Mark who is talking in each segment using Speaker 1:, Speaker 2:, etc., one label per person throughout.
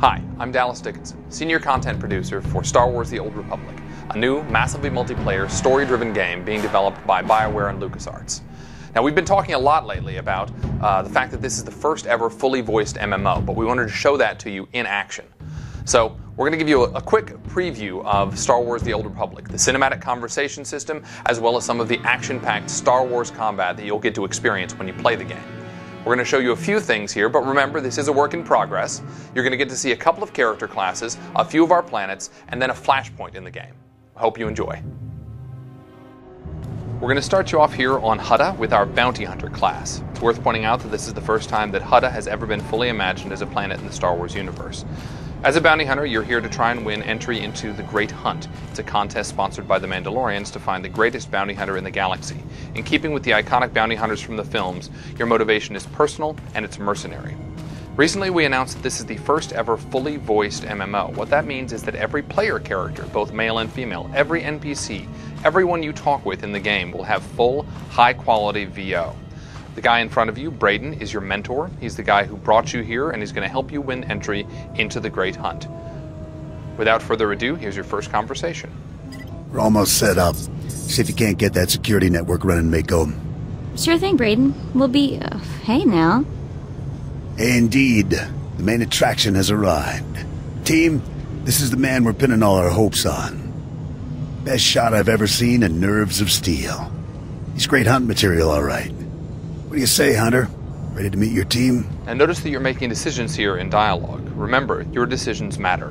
Speaker 1: Hi, I'm Dallas Dickinson, Senior Content Producer for Star Wars The Old Republic, a new, massively multiplayer, story-driven game being developed by Bioware and LucasArts. Now, we've been talking a lot lately about the fact that this is the first ever fully voiced MMO, but we wanted to show that to you in action. So, we're going to give you a quick preview of Star Wars The Old Republic, the cinematic conversation system, as well as some of the action-packed Star Wars combat that you'll get to experience when you play the game. We're going to show you a few things here, but remember, this is a work in progress. You're going to get to see a couple of character classes, a few of our planets, and then a flashpoint in the game. I hope you enjoy. We're going to start you off here on Hutta with our Bounty Hunter class. It's worth pointing out that this is the first time that Hutta has ever been fully imagined as a planet in the Star Wars universe. As a bounty hunter, you're here to try and win entry into the Great Hunt. It's a contest sponsored by the Mandalorians to find the greatest bounty hunter in the galaxy. In keeping with the iconic bounty hunters from the films, your motivation is personal and it's mercenary. Recently, we announced that this is the first ever fully voiced MMO. What that means is that every player character, both male and female, every NPC, everyone you talk with in the game will have full, high-quality VO. The guy in front of you, Braden, is your mentor. He's the guy who brought you here, and he's going to help you win entry into the Great Hunt. Without further ado, here's your first conversation.
Speaker 2: We're almost set up. See if you can't get that security network running, Mako.
Speaker 3: Sure thing, Braden. We'll be... hey now.
Speaker 2: Indeed. The main attraction has arrived. Team, this is the man we're pinning all our hopes on. Best shot I've ever seen and nerves of steel. He's great hunt material, all right. What do you say, Hunter? Ready to meet your team?
Speaker 1: And notice that you're making decisions here in dialogue. Remember, your decisions matter.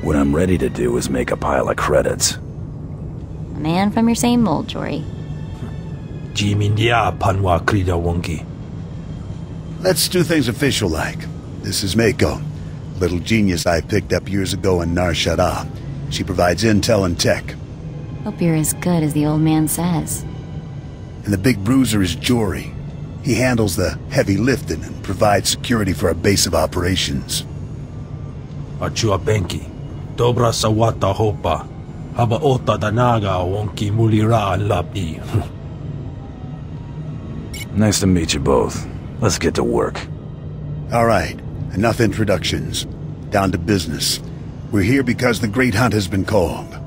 Speaker 4: What I'm ready to do is make a pile of credits.
Speaker 3: A man from your same mold, Jory.
Speaker 2: Let's do things official-like. This is Mako, a little genius I picked up years ago in Nar Shaddaa. She provides intel and tech.
Speaker 3: Hope you're as good as the old man says.
Speaker 2: And the big bruiser is Jory. He handles the heavy lifting and provides security for our base of operations.
Speaker 5: Achua Benki, Dobra Sawata Hopa, Haba Ota Danaga Wonki Mulira Lapi.
Speaker 4: Nice to meet you both. Let's get to work.
Speaker 2: All right, enough introductions. Down to business. We're here because the Great Hunt has been called.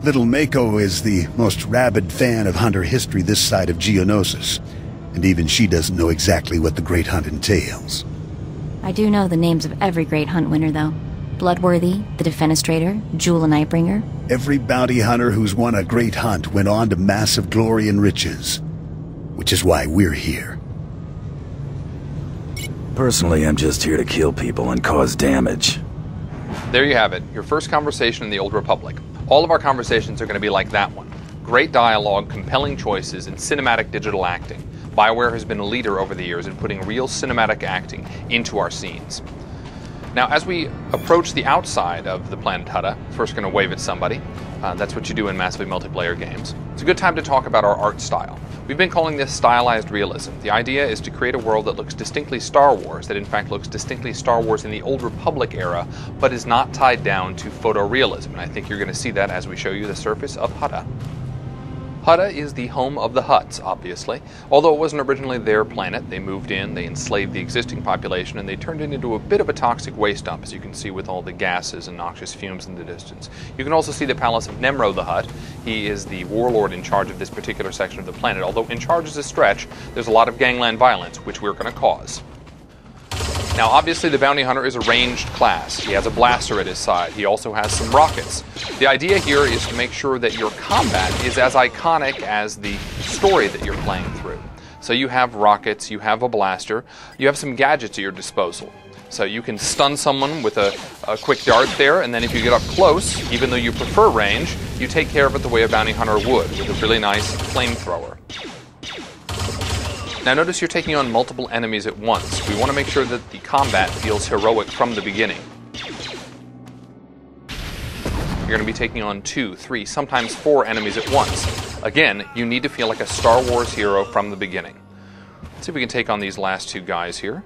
Speaker 2: Little Mako is the most rabid fan of hunter history this side of Geonosis, and even she doesn't know exactly what the Great Hunt entails.
Speaker 3: I do know the names of every great hunt winner, though. Bloodworthy, the Defenestrator, Jewel and Nightbringer.
Speaker 2: Every bounty hunter who's won a great hunt went on to massive glory and riches, which is why we're here.
Speaker 4: Personally, I'm just here to kill people and cause damage.
Speaker 1: There you have it, your first conversation in the Old Republic. All of our conversations are going to be like that one. Great dialogue, compelling choices, and cinematic digital acting. Bioware has been a leader over the years in putting real cinematic acting into our scenes. Now, as we approach the outside of the planet Hutta, first going to wave at somebody. That's what you do in massively multiplayer games. It's a good time to talk about our art style. We've been calling this stylized realism. The idea is to create a world that looks distinctly Star Wars, that in fact looks distinctly Star Wars in the Old Republic era, but is not tied down to photorealism. And I think you're going to see that as we show you the surface of Hutta. Hutta is the home of the Hutts, obviously. Although it wasn't originally their planet, they moved in, they enslaved the existing population, and they turned it into a bit of a toxic waste dump, as you can see with all the gases and noxious fumes in the distance. You can also see the palace of Nemro the Hutt. He is the warlord in charge of this particular section of the planet. Although in charge is a stretch, there's a lot of gangland violence, which we're going to cause. Now, obviously, the bounty hunter is a ranged class. He has a blaster at his side. He also has some rockets. The idea here is to make sure that your combat is as iconic as the story that you're playing through. So you have rockets, you have a blaster, you have some gadgets at your disposal. So you can stun someone with a quick dart there, and then if you get up close, even though you prefer range, you take care of it the way a bounty hunter would, with a really nice flamethrower. Now notice you're taking on multiple enemies at once. We want to make sure that the combat feels heroic from the beginning. You're going to be taking on 2, 3, sometimes 4 enemies at once. Again, you need to feel like a Star Wars hero from the beginning. Let's see if we can take on these last 2 guys here.